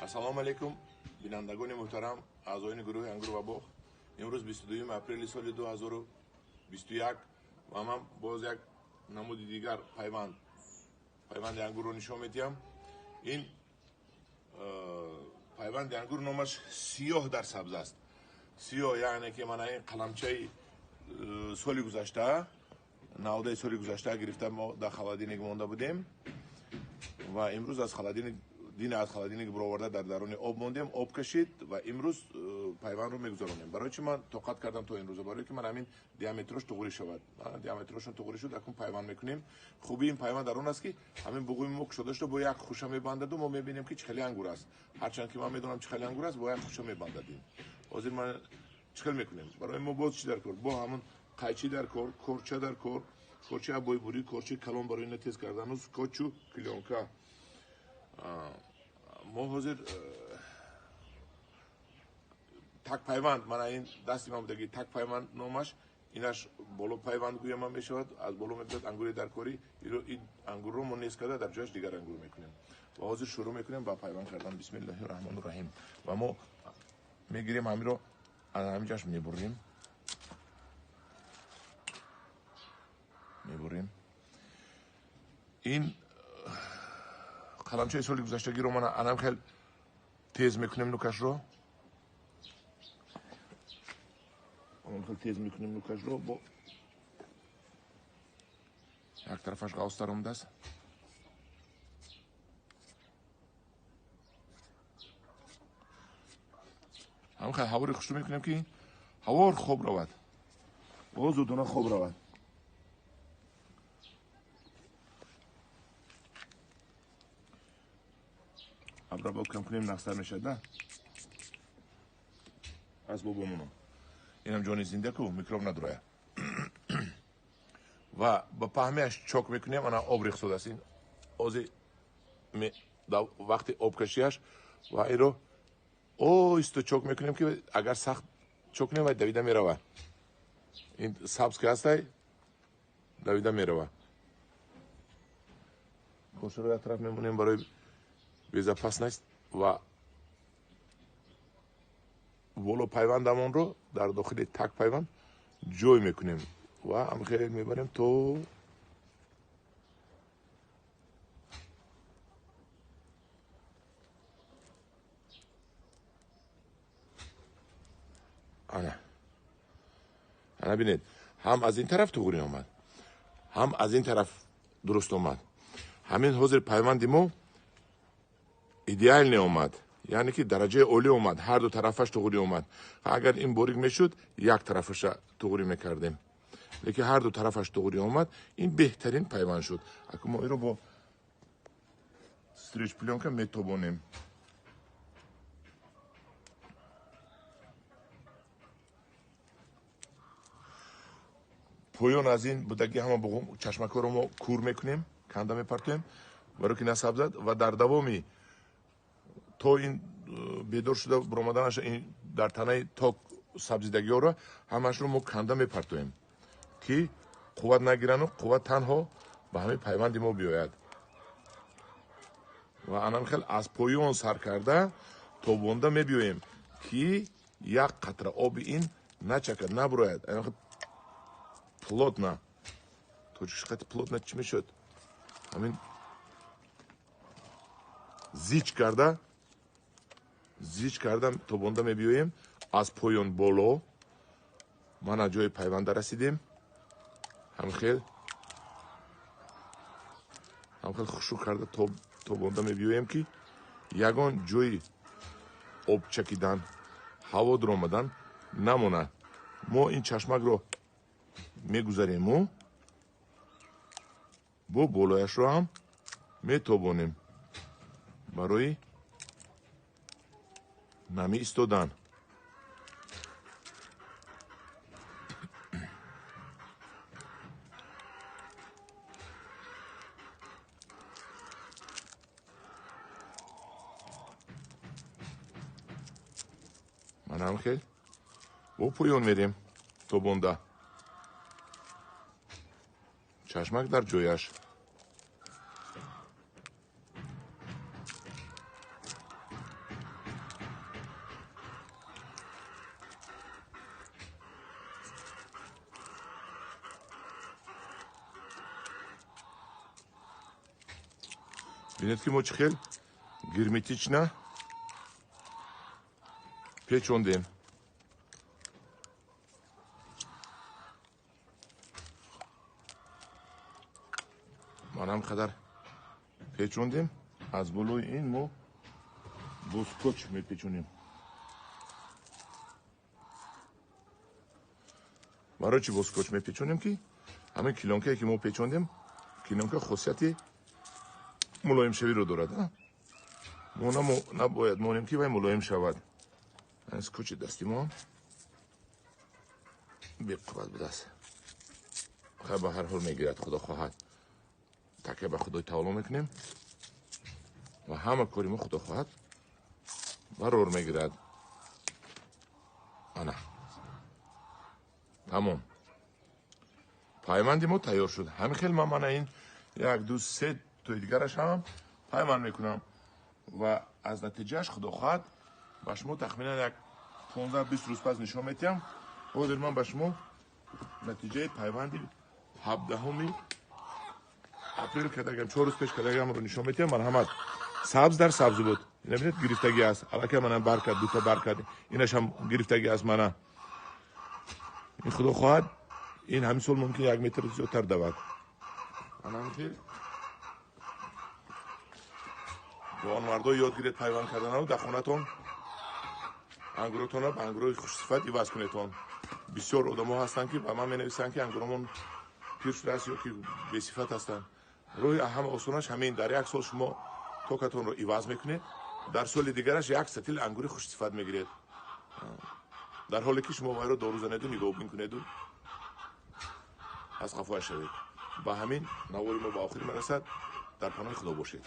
ассалому алейкум бинандагони муҳтарам, аъзоини гурӯҳи ангур ва боғ. имрӯз 22 апрели соли 2021 ва ман боз як намуди дигар пайванди ангурро нишон медиҳам. ин пайванди ангур номаш сиёҳ дар сабз аст. сиёҳ яъне ки мана ин қаламчаи соли гузашта, навдаи соли гузашта гирифта мо дар халадинег монда будем ва имрӯз аз халадинег бироварда дар даруни об мондем, об кашид ва имрӯз пайвандро мегузаронем. барои чи ман тоқат кардам то имрӯза? барои ки ман ҳамин диаметрош туғурӣ шавад. диаметрошон туғурӣ шуд, акун пайванд мекунем. хубии ин пайванд дар он аст ки ҳамин буғуми мо кушодашто бо як хуша мебандаду мо мебинем ки чӣ хеле ангур аст. ҳарчанд ки ман медонам чӣ хеле ангур аст, бо як хуша мебандадем. ҳозир ман чӣ хел мекунем? барои мо боз чӣ дар кор? бо ҳамон қайчи дар кор, корча дар кор, корчаи абойбурӣ, корчаи калон барои ина тез кардану скотчу клёнка. мо ҳозир так пайванд, мана ин дасти ман будаги так пайванд номаш, инаш боло пайванд гӯяма мешавад, аз боло мебиёд ангури даркорӣ. ин ангурро мо нес карда дар ҷояш дигар ангур мекунем. ва ҳозир шурӯъ мекунем ба пайванд кардан. бисмиллаҳи раҳмони раҳим. ва мо мегирем ҳамиро аз ҳаминҷоаш мебурем. ин қаламчаи соли гузаштагиро ман анам хел тез мекунем нукашро. бо як тарафаш ғавз омдааст. ҳам хел ҳавори хушрӯ мекунем ки ҳавор хоб равад, бо зудона хоб равад. абрабод кам кунем, нақстар мешад на аз бобомоно. инам ҷони зинда ку микроб надурояд. ва ба паҳмияш чок мекунем. ана об рехсода аст. ин ҳозир вақти обкашияш ва иро оҳиста чок мекунем ки агар сахт чок кунем вай давида мерава. ин сабз ки ҳастай давида мерава. кошаро як тараф мемонем барои безопасность ва боло пайвандамонро дар дохили так пайванд ҷой мекунем ва амхел мебарем то ана бинед, ҳам аз ин тараф туғурӣ омад, ҳам аз ин тараф дуруст омад. ҳамин ҳозир пайванди мо идеал омад, яъне ки дараҷаи олӣ омад. ҳар ду тарафаш туғурӣ омад. агар ин борик мешуд, як тарафаша туғурӣ мекардем, лекин ҳар ду тарафаш туғурӣ омад. ин беҳтарин пайванд шуд. акун мо иро бо стрич пленка метобонем. поён аз ин будаги ҳама буғум чашмакҳоро мо кур мекунем, канда мепартоем барои ки насабзад ва дар давоми то ин бедор шуда биромаданаш ин дар танаи ток сабзидагиҳоро ҳамашро мо канда мепартоем ки қувват нагирану қувват танҳо ба ҳамин пайванди мо биёяд. ва анам хел аз поён сар карда то бонда мебиёем ки як қатра оби ин начакад, набурояд. плотна то чиқати плотна чӣ мешуд? ҳамин зич карда то бонда мебиёем. аз поён боло мана ҷои пайванда расидем. ҳамхел хушрӯъ карда то бонда мебиёем ки ягон ҷои об чакидан, ҳаво дуромадан намонад. мо ин чашмакро мегузарему, бо болояшро ҳам метобонем барои намӣ истодан. манам хел бо поён мерем то бонда. чашмак дар ҷояш. бинед ки мо чӣ хел герметична печондем. манам қадар печондем. аз болои ин мо боскоч мепечонем. барои чӣ боскоч мепечонем ки ҳамин килонкае ки мо печондем, килонка хосияти мулоимшавиро дорад. мо набояд монем ки вай мулоим шавад. скотчи дасти мо беқувват будааст. хай ба ҳар ҳол мегирад, худо хоҳад. такя ба худои таоло мекунем ва ҳама кори мо худо хоҳад барор мегирад. ана тамом. пайванди мо тайёр шуд. ҳамин хел ман ин 1 2 3 тои дигараш ҳам пайванд мекунам ва аз натиҷааш худо хоҳад ба шумо тахминан як 15-20 рӯз пас нишон медиҳам. ҳозир ман ба шумо натиҷаи пайванди 17 апрел кардагам, 4 рӯз пеш кардагамро нишон медиҳам. марҳамат, сабз дар сабзӣ буд. набинед гирифтагӣ аст. аллакай манам бар кард, дута бар кард. инаш ҳам гирифтагӣ аст мана. ин худо хоҳад ин ҳамин сол мумкин 1 метр зиёдтар давад. ҷавонмардо ёд гиред пайванд карданаро дар хонатон ангуротонро ба ангурои хушсифат иваз кунедтон. бисёр одамо ҳастанд ки ба ман менависанд ки ангуромон пир шудааст ё ки бесифат ҳастанд. роҳи ҳама осонаш ҳамин. дар 1 сол шумо токатонро иваз мекунед, дар соли дигараш 1 сатил ангури хушсифат мегиред. дар ҳоле ки шумо вайро дорузанеду нигоҳубин кунеду аз хафояш шавед. ба ҳамин навори мо ба охир мерасад. дар паноҳи худо бошед.